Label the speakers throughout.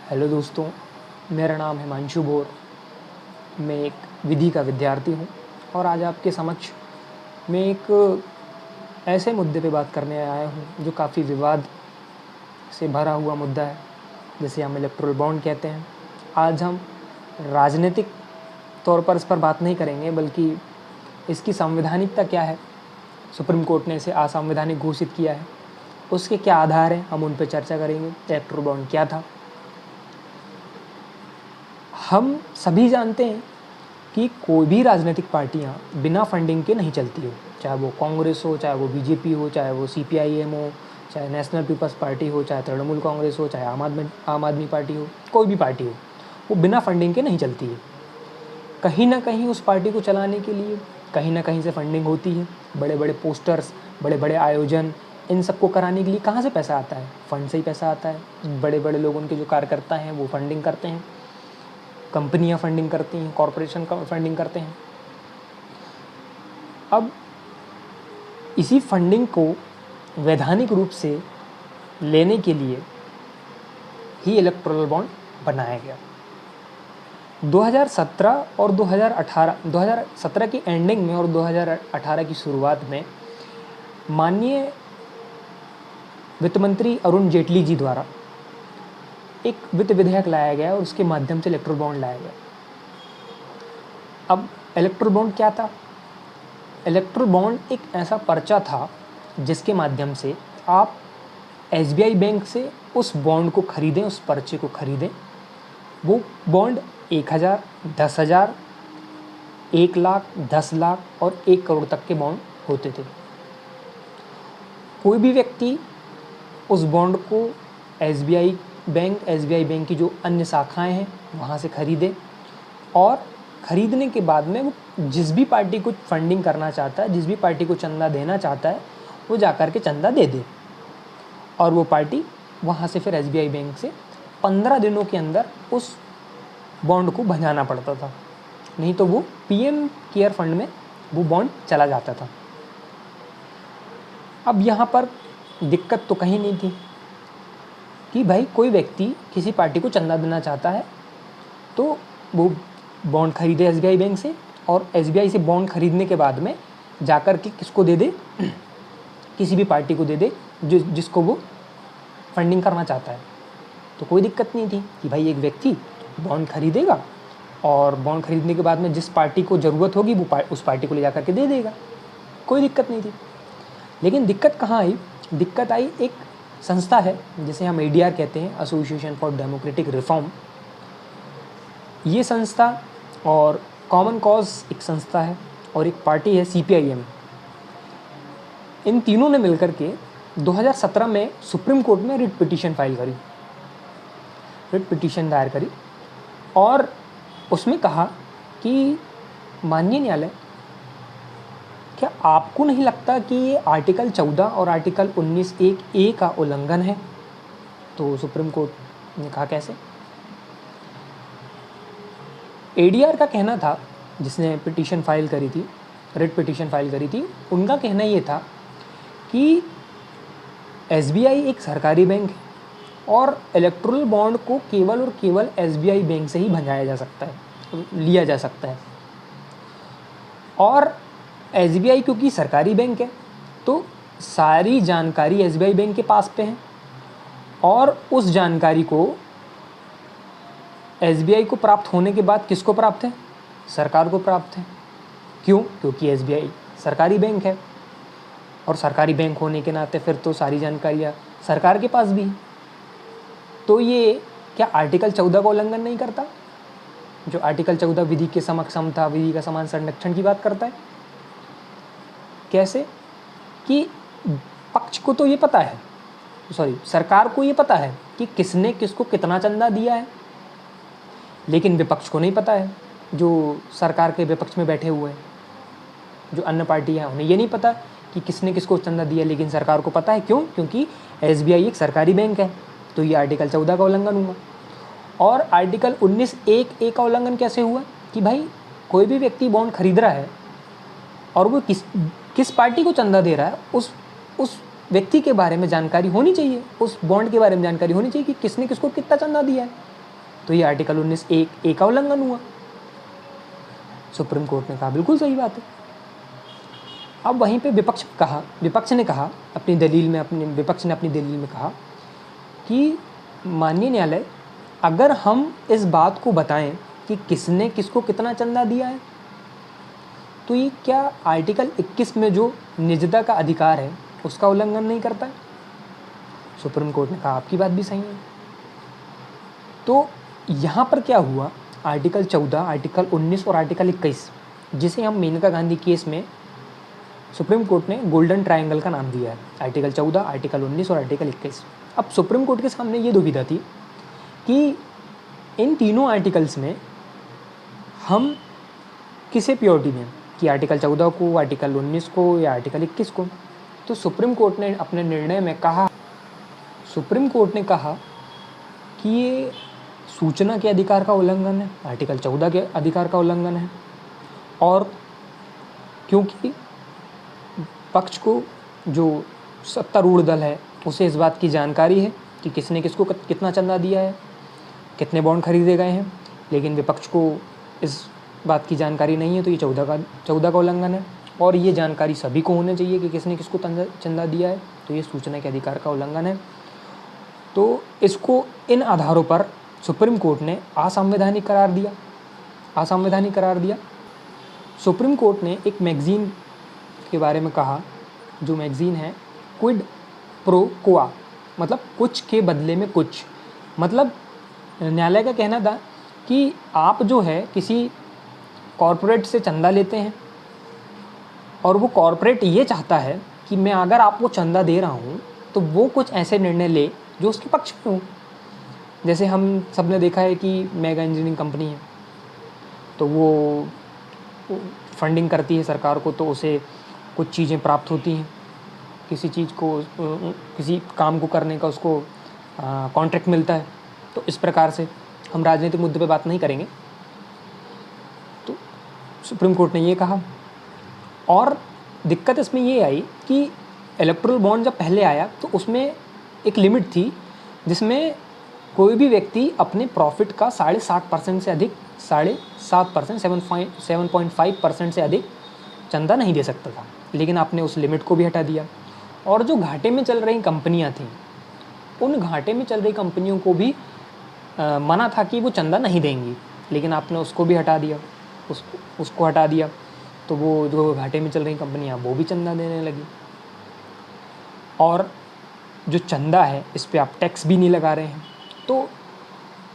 Speaker 1: Hello दोस्तों, मेरा नाम हिमांशु भोर। मैं एक विधि का विद्यार्थी हूँ और आज आपके समक्ष मैं एक ऐसे मुद्दे पे बात करने आया हूँ जो काफ़ी विवाद से भरा हुआ मुद्दा है, जिसे हम इलेक्टोरल बॉन्ड कहते हैं। आज हम राजनीतिक तौर पर इस पर बात नहीं करेंगे, बल्कि इसकी संवैधानिकता क्या है, सुप्रीम कोर्ट ने इसे असंवैधानिक घोषित किया है, उसके क्या आधार हैं, हम उन पर चर्चा करेंगे। इलेक्टोरल बॉन्ड क्या था। हम सभी जानते हैं कि कोई भी राजनीतिक पार्टियां बिना फंडिंग के नहीं चलती हो, चाहे वो कांग्रेस हो, चाहे वो बीजेपी हो, चाहे वो सीपीआईएम हो, चाहे नेशनल पीपल्स पार्टी हो, चाहे तृणमूल कांग्रेस हो, चाहे आम आदमी पार्टी हो, कोई भी पार्टी हो, वो बिना फंडिंग के नहीं चलती है। कहीं ना कहीं उस पार्टी को चलाने के लिए कहीं ना कहीं से फंडिंग होती है। बड़े बड़े पोस्टर्स, बड़े बड़े आयोजन, इन सबको कराने के लिए कहाँ से पैसा आता है? फंड से ही पैसा आता है। बड़े बड़े लोग, उनके जो कार्यकर्ता हैं, वो फंडिंग करते हैं, कंपनियां फंडिंग करती हैं, कॉरपोरेशन का फंडिंग करते हैं। अब इसी फंडिंग को वैधानिक रूप से लेने के लिए ही इलेक्टोरल बॉन्ड बनाया गया। 2017 और 2017 की एंडिंग में और 2018 की शुरुआत में माननीय वित्त मंत्री अरुण जेटली जी द्वारा एक वित्त विधेयक लाया गया और उसके माध्यम से इलेक्टोरल बॉन्ड लाया गया। अब इलेक्टोरल बॉन्ड क्या था? इलेक्टोरल बॉन्ड एक ऐसा पर्चा था जिसके माध्यम से आप एसबीआई बैंक से उस बॉन्ड को खरीदें, उस पर्चे को खरीदें। वो बॉन्ड 1000, 10,000, 1 लाख, 10 लाख और 1 करोड़ तक के बॉन्ड होते थे। कोई भी व्यक्ति उस बॉन्ड को एसबीआई बैंक की जो अन्य शाखाएं हैं वहाँ से खरीदे और ख़रीदने के बाद में वो जिस भी पार्टी को फंडिंग करना चाहता है, जिस भी पार्टी को चंदा देना चाहता है, वो जाकर के चंदा दे दे और वो पार्टी वहाँ से फिर एसबीआई बैंक से 15 दिनों के अंदर उस बॉन्ड को भंजाना पड़ता था, नहीं तो वो पीएम केयर फंड में वो बॉन्ड चला जाता था। अब यहाँ पर दिक्कत तो कहीं नहीं थी कि भाई कोई व्यक्ति किसी पार्टी को चंदा देना चाहता है तो वो बॉन्ड खरीदे एसबीआई बैंक से और एसबीआई से बॉन्ड खरीदने के बाद में जाकर के किसको दे दे, किसी भी पार्टी को दे दे जिसको वो फंडिंग करना चाहता है। तो कोई दिक्कत नहीं थी कि भाई एक व्यक्ति बॉन्ड खरीदेगा और बॉन्ड खरीदने के बाद में जिस पार्टी को ज़रूरत होगी वो उस पार्टी को ले जा करके दे देगा, कोई दिक्कत नहीं थी। लेकिन दिक्कत कहाँ आई? दिक्कत आई, एक संस्था है जिसे हम एडीआर कहते हैं, एसोसिएशन फॉर डेमोक्रेटिक रिफॉर्म। ये संस्था और कॉमन कॉज एक संस्था है और एक पार्टी है सीपीआईएम। इन तीनों ने मिलकर के 2017 में सुप्रीम कोर्ट में रिट पिटीशन दायर करी और उसमें कहा कि माननीय न्यायालय, क्या आपको नहीं लगता कि ये आर्टिकल 14 और आर्टिकल 19(1)(a) का उल्लंघन है? तो सुप्रीम कोर्ट ने कहा कैसे? एडीआर का कहना था, जिसने पिटीशन फाइल करी थी, रिट पिटीशन फाइल करी थी, उनका कहना ये था कि एसबीआई एक सरकारी बैंक है और इलेक्टोरल बॉन्ड को केवल और केवल एसबीआई बैंक से ही भंजाया जा सकता है, लिया जा सकता है। और एसबीआई क्योंकि सरकारी बैंक है तो सारी जानकारी एसबीआई बैंक के पास पे है और उस जानकारी को एसबीआई को प्राप्त होने के बाद किसको प्राप्त है? सरकार को प्राप्त है। क्यों? क्योंकि एसबीआई सरकारी बैंक है और सरकारी बैंक होने के नाते फिर तो सारी जानकारियाँ सरकार के पास भी है। तो ये क्या आर्टिकल 14 का उल्लंघन नहीं करता? जो आर्टिकल 14 विधि के समता, विधि का समान संरक्षण की बात करता है। कैसे? कि पक्ष को तो ये पता है, सरकार को ये पता है कि किसने किसको कितना चंदा दिया है, लेकिन विपक्ष को नहीं पता है। जो सरकार के विपक्ष में बैठे हुए हैं, जो अन्य पार्टियां हैं, उन्हें ये नहीं पता कि किसने किसको चंदा दिया, लेकिन सरकार को पता है। क्यों? क्योंकि एसबीआई एक सरकारी बैंक है, तो ये आर्टिकल 14 का उल्लंघन हुआ। और आर्टिकल 19(1)(a) का उल्लंघन कैसे हुआ? कि भाई कोई भी व्यक्ति बॉन्ड खरीद रहा है और वो किस पार्टी को चंदा दे रहा है, उस व्यक्ति के बारे में जानकारी होनी चाहिए, उस बॉन्ड के बारे में जानकारी होनी चाहिए कि किसने किसको कितना चंदा दिया है। तो ये आर्टिकल 19(1)(a) का उल्लंघन हुआ। सुप्रीम कोर्ट ने कहा बिल्कुल सही बात है। अब वहीं पे विपक्ष ने कहा अपनी दलील में कहा कि माननीय न्यायालय, अगर हम इस बात को बताएं कि किसने किसको कितना चंदा दिया है, तो ये क्या आर्टिकल 21 में जो निजता का अधिकार है उसका उल्लंघन नहीं करता है? सुप्रीम कोर्ट ने कहा आपकी बात भी सही है। तो यहाँ पर क्या हुआ, आर्टिकल 14, आर्टिकल 19 और आर्टिकल 21, जिसे हम मेनका गांधी केस में सुप्रीम कोर्ट ने गोल्डन ट्रायंगल का नाम दिया है, आर्टिकल 14, आर्टिकल 19 और आर्टिकल 21। अब सुप्रीम कोर्ट के सामने ये दुविधा थी कि इन तीनों आर्टिकल्स में हम किसे प्योरिटी दें, कि आर्टिकल 14 को, आर्टिकल 19 को या आर्टिकल 21 को। तो सुप्रीम कोर्ट ने अपने निर्णय में कहा कि ये सूचना के अधिकार का उल्लंघन है, आर्टिकल 14 के अधिकार का उल्लंघन है, और क्योंकि पक्ष को, जो सत्तारूढ़ दल है, उसे इस बात की जानकारी है कि किसने किसको कितना चंदा दिया है, कितने बॉन्ड खरीदे गए हैं, लेकिन विपक्ष को इस बात की जानकारी नहीं है, तो ये 14 का उल्लंघन है। और ये जानकारी सभी को होना चाहिए कि किसने किसको चंदा दिया है, तो ये सूचना के अधिकार का उल्लंघन है। तो इसको इन आधारों पर सुप्रीम कोर्ट ने असंवैधानिक करार दिया। सुप्रीम कोर्ट ने एक मैगज़ीन के बारे में कहा, जो मैगज़ीन है क्विड प्रो क्वा, मतलब कुछ के बदले में कुछ। मतलब न्यायालय का कहना था कि आप जो है किसी कॉरपोरेट से चंदा लेते हैं और वो कॉरपोरेट ये चाहता है कि मैं अगर आपको चंदा दे रहा हूँ तो वो कुछ ऐसे निर्णय ले जो उसके पक्ष में हो। जैसे हम सब ने देखा है कि मेगा इंजीनियरिंग कंपनी है, तो वो फंडिंग करती है सरकार को, तो उसे कुछ चीज़ें प्राप्त होती हैं, किसी चीज़ को, किसी काम को करने का उसको कॉन्ट्रैक्ट मिलता है। तो इस प्रकार से हम राजनीतिक मुद्दे पे बात नहीं करेंगे। तो सुप्रीम कोर्ट ने ये कहा, और दिक्कत इसमें ये आई कि इलेक्टोरल बॉन्ड जब पहले आया तो उसमें एक लिमिट थी जिसमें कोई भी व्यक्ति अपने प्रॉफिट का 7.5% से अधिक 7.5% से अधिक चंदा नहीं दे सकता था, लेकिन आपने उस लिमिट को भी हटा दिया। और जो घाटे में चल रही कंपनियां थीं, उन घाटे में चल रही कंपनियों को भी मना था कि वो चंदा नहीं देंगी, लेकिन आपने उसको भी हटा दिया, उसको हटा दिया। तो वो जो घाटे में चल रही कंपनियां वो भी चंदा देने लगी। और जो चंदा है इस पे आप टैक्स भी नहीं लगा रहे हैं। तो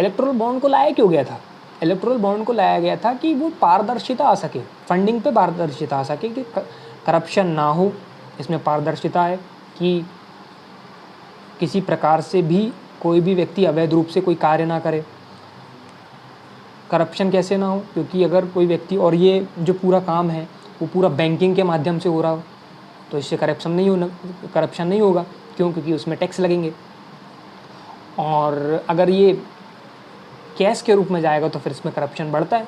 Speaker 1: इलेक्टोरल बॉन्ड को लाया क्यों गया था? इलेक्टोरल बॉन्ड को लाया गया था कि वो पारदर्शिता आ सके, फंडिंग पे पारदर्शिता आ सके, कि करप्शन ना हो, इसमें पारदर्शिता है कि किसी प्रकार से भी कोई भी व्यक्ति अवैध रूप से कोई कार्य ना करे, करप्शन कैसे ना हो, क्योंकि अगर कोई व्यक्ति, और ये जो पूरा काम है वो पूरा बैंकिंग के माध्यम से हो रहा हो, तो इससे करप्शन नहीं होगा। क्यों? क्योंकि उसमें टैक्स लगेंगे। और अगर ये कैश के रूप में जाएगा तो फिर इसमें करप्शन बढ़ता है।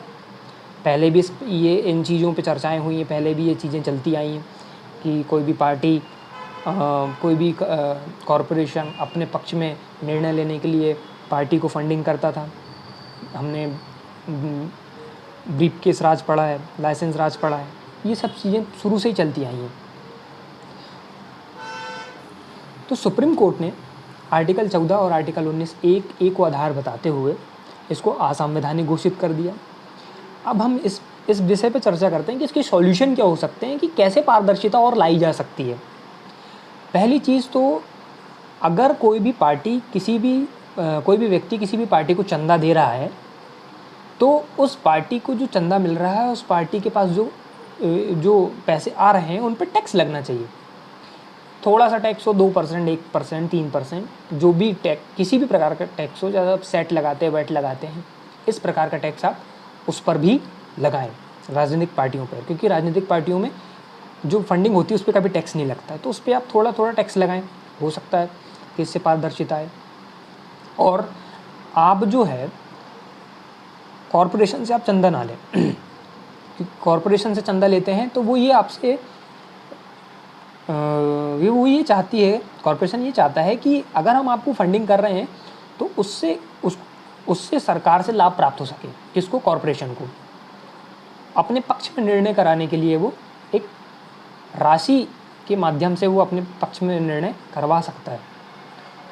Speaker 1: पहले भी ये इन चीज़ों पे चर्चाएं हुई हैं, पहले भी ये चीज़ें चलती आई हैं कि कोई भी पार्टी, कोई भी कॉरपोरेशन अपने पक्ष में निर्णय लेने के लिए पार्टी को फंडिंग करता था। हमने ब्रीफ केस राज पढ़ा है, लाइसेंस राज पढ़ा है, ये सब चीज़ें शुरू से ही चलती आई हैं। तो सुप्रीम कोर्ट ने आर्टिकल 14 और आर्टिकल 19(1)(a) को आधार बताते हुए इसको असंवैधानिक घोषित कर दिया। अब हम इस विषय पर चर्चा करते हैं कि इसके सॉल्यूशन क्या हो सकते हैं, कि कैसे पारदर्शिता और लाई जा सकती है। पहली चीज़ तो, अगर कोई भी व्यक्ति किसी भी पार्टी को चंदा दे रहा है, तो उस पार्टी को जो चंदा मिल रहा है, उस पार्टी के पास जो पैसे आ रहे हैं उन पर टैक्स लगना चाहिए। थोड़ा सा टैक्स हो, 2%, 1%, 3%, जो भी टैक्स, किसी भी प्रकार का टैक्स हो, ज़्यादा सेट लगाते हैं, वैट लगाते हैं, इस प्रकार का टैक्स आप उस पर भी लगाएं, राजनीतिक पार्टियों पर। क्योंकि राजनीतिक पार्टियों में जो फंडिंग होती है उस पर कभी टैक्स नहीं लगता है, तो उस पर आप थोड़ा थोड़ा टैक्स लगाएं, हो सकता है कि इससे पारदर्शिता है। और आप जो है कॉरपोरेशन से आप चंदा ना लें, क्योंकि कॉरपोरेशन से चंदा लेते हैं तो वो ये आपसे वो ये चाहती है, कॉरपोरेशन ये चाहता है कि अगर हम आपको फंडिंग कर रहे हैं तो उससे उससे सरकार से लाभ प्राप्त हो सके। किसको? कॉरपोरेशन को। अपने पक्ष में निर्णय कराने के लिए वो एक राशि के माध्यम से वो अपने पक्ष में निर्णय करवा सकता है,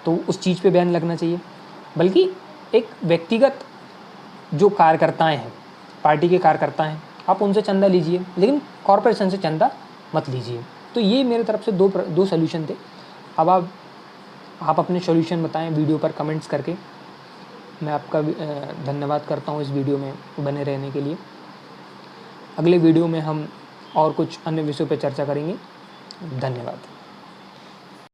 Speaker 1: तो उस चीज़ पे बैन लगना चाहिए। बल्कि एक व्यक्तिगत जो कार्यकर्ताएं हैं, पार्टी के कार्यकर्ता हैं, आप उनसे चंदा लीजिए, लेकिन कॉरपोरेशन से चंदा मत लीजिए। तो ये मेरे तरफ से दो सॉल्यूशन थे। अब आप अपने सॉल्यूशन बताएं वीडियो पर कमेंट्स करके। मैं आपका धन्यवाद करता हूँ इस वीडियो में बने रहने के लिए। अगले वीडियो में हम और कुछ अन्य विषयों पर चर्चा करेंगे। धन्यवाद।